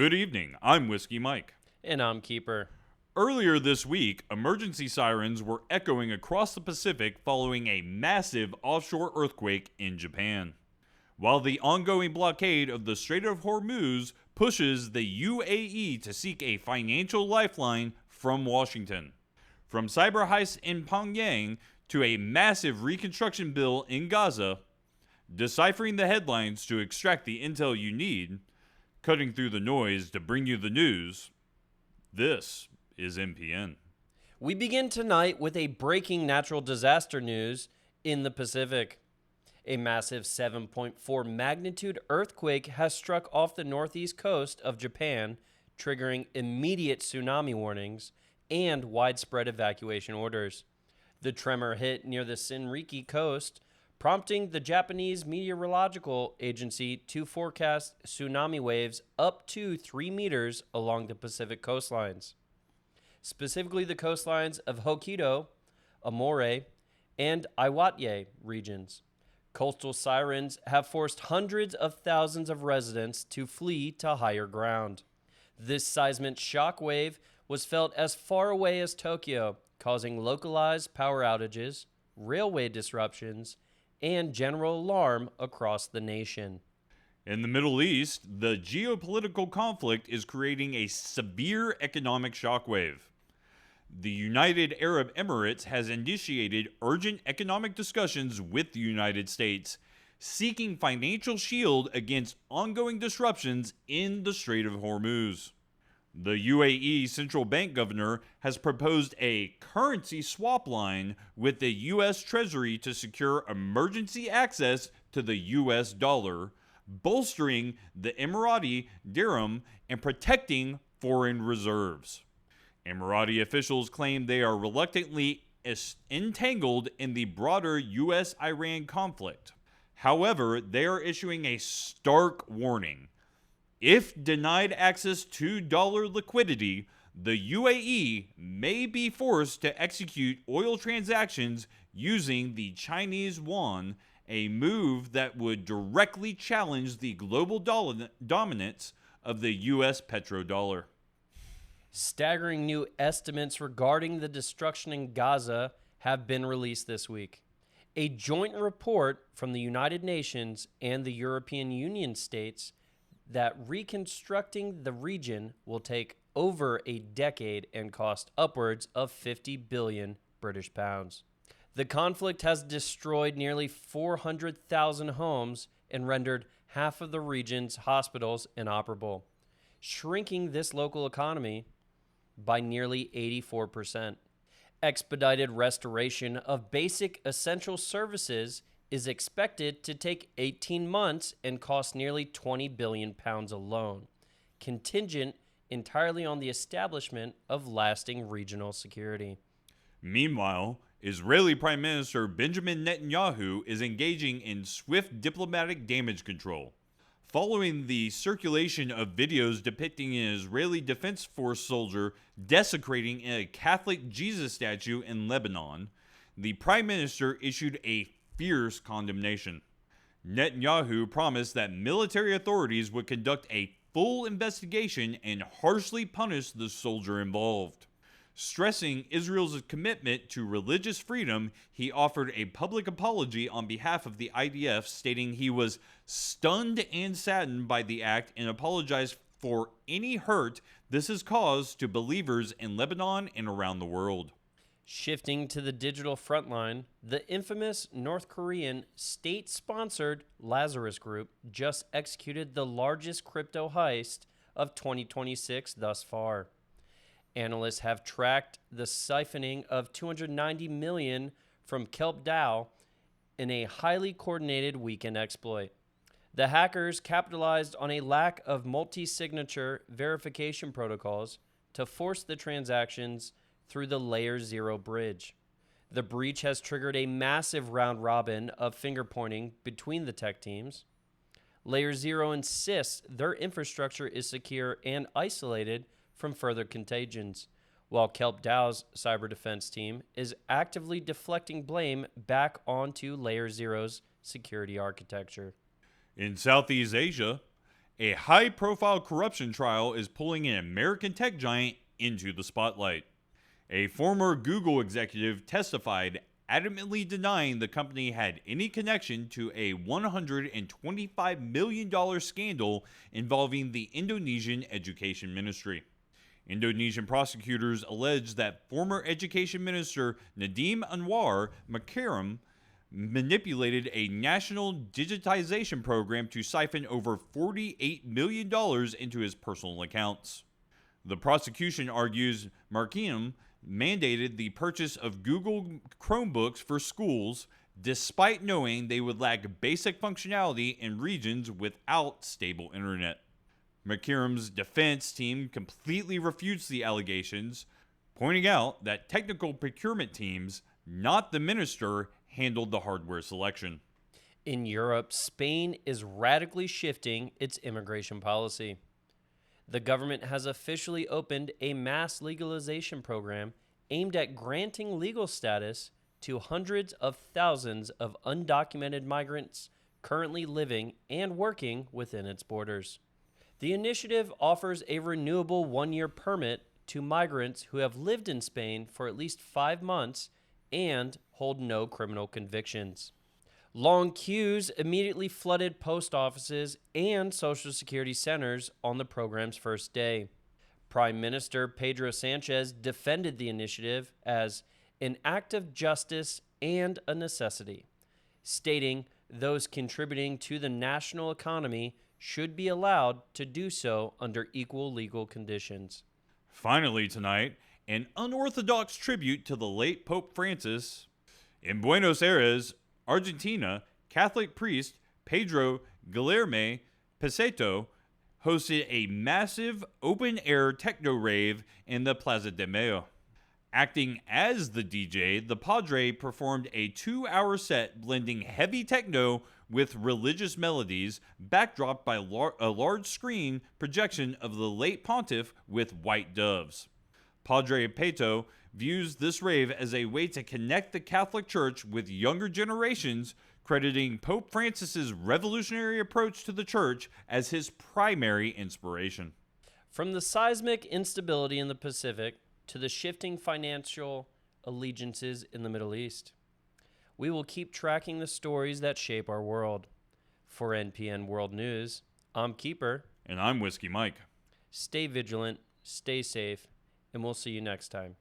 Good evening. I'm Whiskey Mike. And I'm Keeper. Earlier this week, emergency sirens were echoing across the Pacific following a massive offshore earthquake in Japan. While the ongoing blockade of the Strait of Hormuz pushes the UAE to seek a financial lifeline from Washington. From cyber heists in Pyongyang to a massive reconstruction bill in Gaza, deciphering the headlines to extract the intel you need, cutting through the noise to bring you the news, this is MPN. We begin tonight with a breaking natural disaster news in the Pacific. A massive 7.4 magnitude earthquake has struck off the northeast coast of Japan, triggering immediate tsunami warnings and widespread evacuation orders. The tremor hit near the Senriki coast, prompting the Japanese Meteorological Agency to forecast tsunami waves up to 3 meters along the Pacific coastlines. Specifically the coastlines of Hokkaido, Amore, and Iwate regions. Coastal sirens have forced hundreds of thousands of residents to flee to higher ground. This seismic shock wave was felt as far away as Tokyo, causing localized power outages, railway disruptions, and general alarm across the nation. In the Middle East, the geopolitical conflict is creating a severe economic shockwave. The United Arab Emirates has initiated urgent economic discussions with the United States, seeking financial shield against ongoing disruptions in the Strait of Hormuz. The UAE central bank governor has proposed a currency swap line with the U.S. Treasury to secure emergency access to the U.S. dollar, bolstering the Emirati dirham and protecting foreign reserves. Emirati officials claim they are reluctantly entangled in the broader U.S.-Iran conflict. However, they are issuing a stark warning. If denied access to dollar liquidity, the UAE may be forced to execute oil transactions using the Chinese yuan, a move that would directly challenge the global dominance of the U.S. petrodollar. Staggering new estimates regarding the destruction in Gaza have been released this week. A joint report from the United Nations and the European Union states that reconstructing the region will take over a decade and cost upwards of 50 billion British pounds. The conflict has destroyed nearly 400,000 homes and rendered half of the region's hospitals inoperable, shrinking this local economy by nearly 84%. Expedited restoration of basic essential services is expected to take 18 months and cost nearly 20 billion pounds alone, contingent entirely on the establishment of lasting regional security. Meanwhile, Israeli Prime Minister Benjamin Netanyahu is engaging in swift diplomatic damage control. Following the circulation of videos depicting an Israeli Defense Force soldier desecrating a Catholic Jesus statue in Lebanon, the Prime Minister issued a fierce condemnation. Netanyahu promised that military authorities would conduct a full investigation and harshly punish the soldier involved. Stressing Israel's commitment to religious freedom, he offered a public apology on behalf of the IDF, stating he was stunned and saddened by the act and apologized for any hurt this has caused to believers in Lebanon and around the world. Shifting to the digital frontline, the infamous North Korean state-sponsored Lazarus Group just executed the largest crypto heist of 2026 thus far. Analysts have tracked the siphoning of $290 million from Kelp DAO in a highly coordinated weekend exploit. The hackers capitalized on a lack of multi-signature verification protocols to force the transactions through the Layer 0 bridge. The breach has triggered a massive round robin of finger pointing between the tech teams. Layer 0 insists their infrastructure is secure and isolated from further contagions, while Kelp DAO's cyber defense team is actively deflecting blame back onto Layer 0's security architecture. In Southeast Asia, A high-profile corruption trial is pulling an American tech giant into the spotlight. A former Google executive testified, adamantly denying the company had any connection to a $125 million scandal involving the Indonesian Education Ministry. Indonesian prosecutors allege that former Education Minister Nadiem Anwar Makarim manipulated a national digitization program to siphon over $48 million into his personal accounts. The prosecution argues Makarim mandated the purchase of Google Chromebooks for schools, despite knowing they would lack basic functionality in regions without stable internet. Makarim's defense team completely refutes the allegations, pointing out that technical procurement teams, not the minister, handled the hardware selection. In Europe, Spain is radically shifting its immigration policy. The government has officially opened a mass legalization program aimed at granting legal status to hundreds of thousands of undocumented migrants currently living and working within its borders. The initiative offers a renewable one-year permit to migrants who have lived in Spain for at least 5 months and hold no criminal convictions. Long queues immediately flooded post offices and Social Security centers on the program's first day. Prime Minister Pedro Sanchez defended the initiative as an act of justice and a necessity, stating those contributing to the national economy should be allowed to do so under equal legal conditions. Finally tonight, an unorthodox tribute to the late Pope Francis. In Buenos Aires, Argentina, Catholic priest Pedro Guilherme Peseto hosted a massive open-air techno rave in the Plaza de Mayo. Acting as the DJ, the Padre performed a 2-hour set blending heavy techno with religious melodies, backdropped by a large screen projection of the late pontiff with white doves. Padre Peto views this rave as a way to connect the Catholic Church with younger generations, crediting Pope Francis's revolutionary approach to the church as his primary inspiration. From the seismic instability in the Pacific to the shifting financial allegiances in the Middle East, we will keep tracking the stories that shape our world. For NPN World News, I'm Keeper. And I'm Whiskey Mike. Stay vigilant, stay safe, and we'll see you next time.